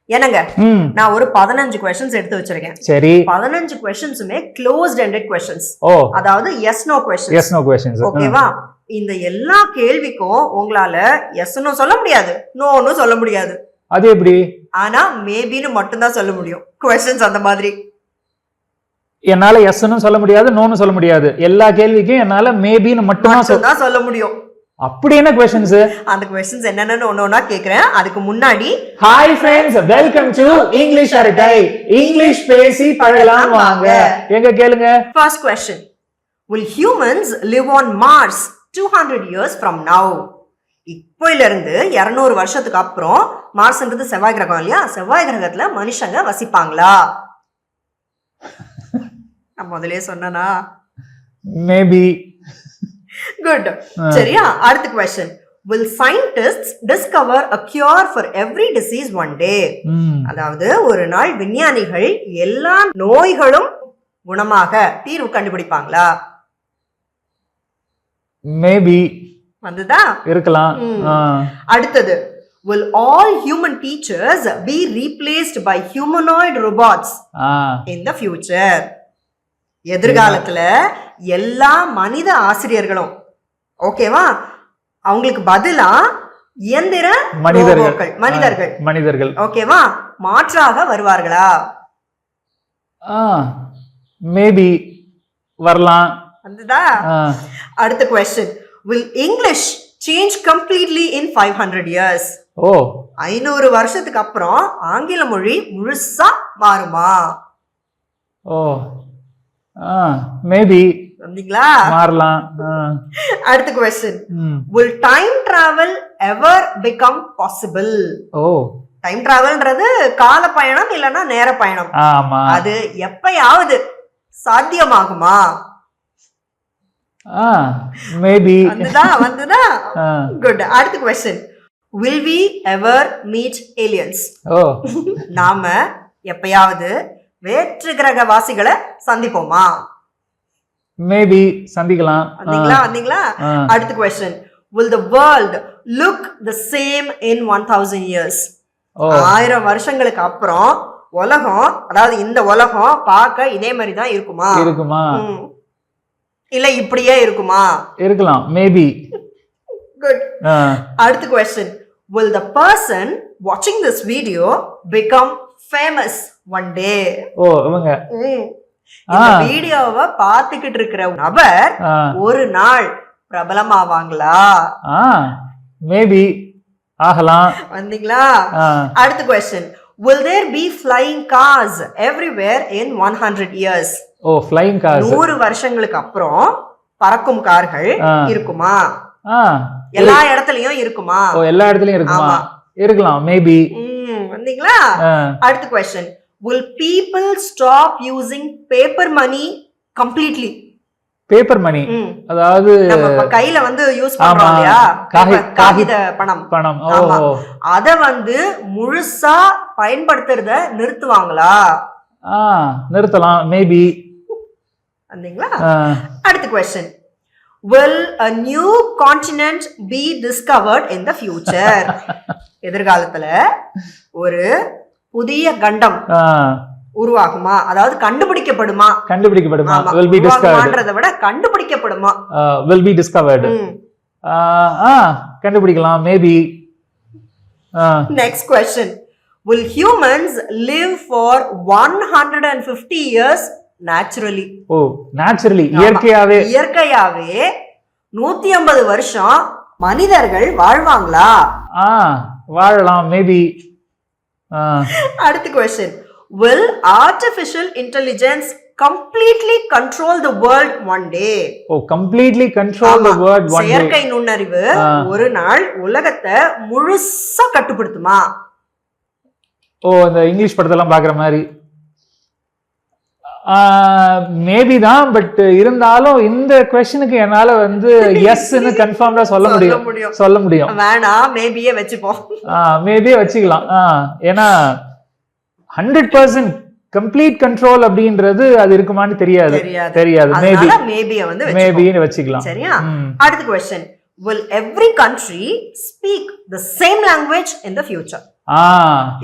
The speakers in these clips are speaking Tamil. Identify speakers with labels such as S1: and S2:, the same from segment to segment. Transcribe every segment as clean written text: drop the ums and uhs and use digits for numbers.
S1: என்னங்க நான் ஒரு 15 क्वेश्चंस எடுத்து வச்சிருக்கேன். சரி 15 क्वेश्चंसுமே க்ளோஸ்ட் எண்டட் क्वेश्चंस. அதாவது எஸ் நோ क्वेश्चंस. ஓகேவா? இந்த எல்லா கேள்விக்கும் உங்களால எஸ்னு சொல்ல முடியாது, நோன்னு சொல்ல முடியாது.
S2: அது எப்படி?
S1: ஆனா மேபின்னு மட்டும் தான் சொல்ல முடியும். क्वेश्चंस அந்த மாதிரி.
S2: என்னால எஸ்னு சொல்ல முடியாது, நோன்னு சொல்ல முடியாது. எல்லா கேள்விக்கும் என்னால மேபின்னு மட்டும் தான்
S1: சொல்ல முடியும்.
S2: அப்படி என்ன क्वेश्चंस?
S1: அந்த क्वेश्चंस என்னன்னு ஒண்ணா கேக்குறேன். அதுக்கு முன்னாடி
S2: hi friends, welcome to English அரட்டை. இங்கிலீஷ் பேசி பழகலாம் வாங்க. எங்க கேளுங்க.
S1: First question. Will humans live on Mars 200 years from now? இப்போல இருந்து 200 வருஷத்துக்கு அப்புறம் மார்ஸ்ன்றது செவ்வாய் கிரகம் இல்லையா? செவ்வாய் கிரகத்துல மனுஷங்க வசிப்பாங்களா? நான் முதல்லயே சொன்னனா?
S2: மேபி.
S1: Good. சரியா? அடுத்த question. Will scientists discover a cure for every disease one day? அதாவது ஒரு நாள் விஞ்ஞானிகள் எல்லா நோய்களும் குணமாக தீர்வு கண்டுபிடிப்பாங்களா?
S2: மேபி.
S1: வந்துதா?
S2: இருக்கலாம்.
S1: அடுத்தது. Will all human teachers be replaced by humanoid robots in the future? எதிர்காலத்துல எல்லா மனித ஆசிரியர்களும் ஓகேவா அவங்களுக்கு பதிலா இயந்திர மனிதர்கள் ஓகேவா மாற்றாக வருவார்களா?
S2: மேபி வரலாம்.
S1: வந்துதா? அடுத்த question. Will English change completely in 500 years? 500 வருஷத்துக்கு அப்புறம் ஆங்கில மொழி முழுசா மாறுமா?
S2: மேபி.
S1: வந்தீங்களா?
S2: மாறலாம்.
S1: அடுத்த question. Will time travel ever become possible? Time டிராவல்ன்றது கால பயணம் இல்லனா நேர பயணம்.
S2: ஆமா.
S1: அது எப்பயாவது சாத்தியமாகுமா?
S2: மேபி.
S1: வந்துதா? குட். அடுத்த question. Will we ever meet aliens? நாம எப்பயாவது வேற்று கிரக வாசிகளை சந்திப்போமா?
S2: மேபி சந்திக்கலாம்.
S1: வந்தீங்களா? அடுத்த question. Will the world look the same in 1000 years? 1000 வருஷங்களுக்கு அப்புறம் உலகம், அதாவது இந்த உலகம் பார்க்க இதே மாதிரி தான் இருக்குமா? இல்ல இப்படியே இருக்குமா?
S2: இருக்கலாம். மேபி.
S1: குட். அடுத்த question. Will the person watching this video become famous one day?
S2: இவங்க
S1: இந்த வீடியோவை பார்த்துக்கிட்டு இருக்கிற நபர் ஒரு நாள் பிரபலமாவாங்களா?
S2: மேபி ஆகலாம்.
S1: வந்தீங்களா? அடுத்த question. Will there be flying cars everywhere in 100 years?
S2: flying cars.
S1: 100 வருஷங்களுக்கு அப்புறம் பறக்கும் கார்கள் இருக்குமா? எல்லா இடத்துலயும் இருக்குமா?
S2: எல்லா இடத்துலயும் இருக்குமா? இருக்கலாம். மேபி.
S1: வந்தீங்களா? அடுத்த question. Will people stop using paper money completely?
S2: Paper money, அதாவது
S1: நம்ம கையில வந்து யூஸ் பண்றோம் இல்லையா, காகித பணம். அத வந்து முழுசா பயன்படுத்துறத நிறுத்துவாங்களா?
S2: நிறுத்தலாம். மேபி.
S1: வந்தீங்களா? அடுத்த question. Will a new continent be discovered in the future? எதிர்காலத்துல ஒரு புதிய கண்டம் உருவாகுமா? அதாவது கண்டுபிடிக்கப்படுமா?
S2: will be discovered.
S1: விட கண்டுபிடிக்கப்படுமா?
S2: will be discovered. கண்டுபிடிக்கலாம். Maybe.
S1: Next question. Will humans live for 150 years naturally?
S2: naturally, இயற்கையாவே
S1: 150 வருஷம் மனிதர்கள் வாழ்வாங்களா?
S2: வாழலாம். மேபி.
S1: அடுத்த question. Will artificial intelligence completely control the world one day?
S2: completely control the world one day.
S1: செயற்கை நுண்ணறிவு ஒரு நாள் உலகத்தை முழுசா கட்டுப்படுத்துமா?
S2: இந்த இங்கிலீஷ் படத்தெல்லாம் பாக்குற மாதிரி. மேபி தான். பட் இருந்தாலும் இந்த क्वेश्चनக்கு என்னால வந்து எஸ்ன்னு கன்ஃபார்ம்டா சொல்ல முடியும்.
S1: வேணாம், மேபியே வெச்சுப்போம்.
S2: மேபியே வெச்சுக்கலாம். ஏனா 100% கம்ப்ளீட் கண்ட்ரோல் அப்படின்றது அது இருக்குமான்னு தெரியாது. மேபின்னு வெச்சுக்கலாம்.
S1: சரியா? அடுத்த question. Will every country speak the same language in the future?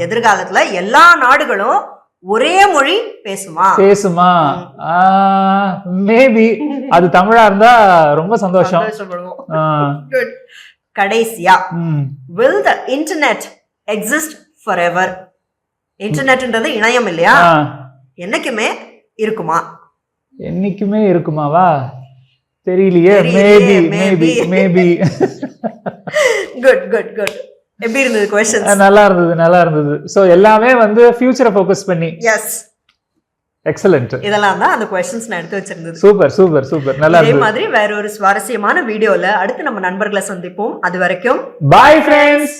S1: எதிர்காலத்துல எல்லா நாடுகளும் ஒரே மொழி பேசுமா?
S2: மேபி அது தமிழா இருந்தா ரொம்ப சந்தோஷம்.
S1: Good. கடைசியா, will the internet exist forever? இன்டர்நெட்ன்றது இணையம் இல்லையா, என்னைக்குமே இருக்குமா?
S2: என்னைக்குமே இருக்குமாவா தெரியலையே. மேபி.
S1: Good good good. எப்படி இருந்தது क्वेश्चंस?
S2: நல்லா இருந்தது. சோ எல்லாமே வந்து ஃபியூச்சரை ஃபோக்கஸ் பண்ணி.
S1: Yes,
S2: excellent.
S1: இதெல்லாம் தான் அந்த क्वेश्चंस நான் எடுத்து வச்சிருந்தது.
S2: சூப்பர் நல்லா
S1: இதே மாதிரி வேற ஒரு சுவாரஸ்யமான வீடியோல அடுத்து நம்ம நண்பர்களை சந்திப்போம். அது வரைக்கும்
S2: பை ஃப்ரெண்ட்ஸ்.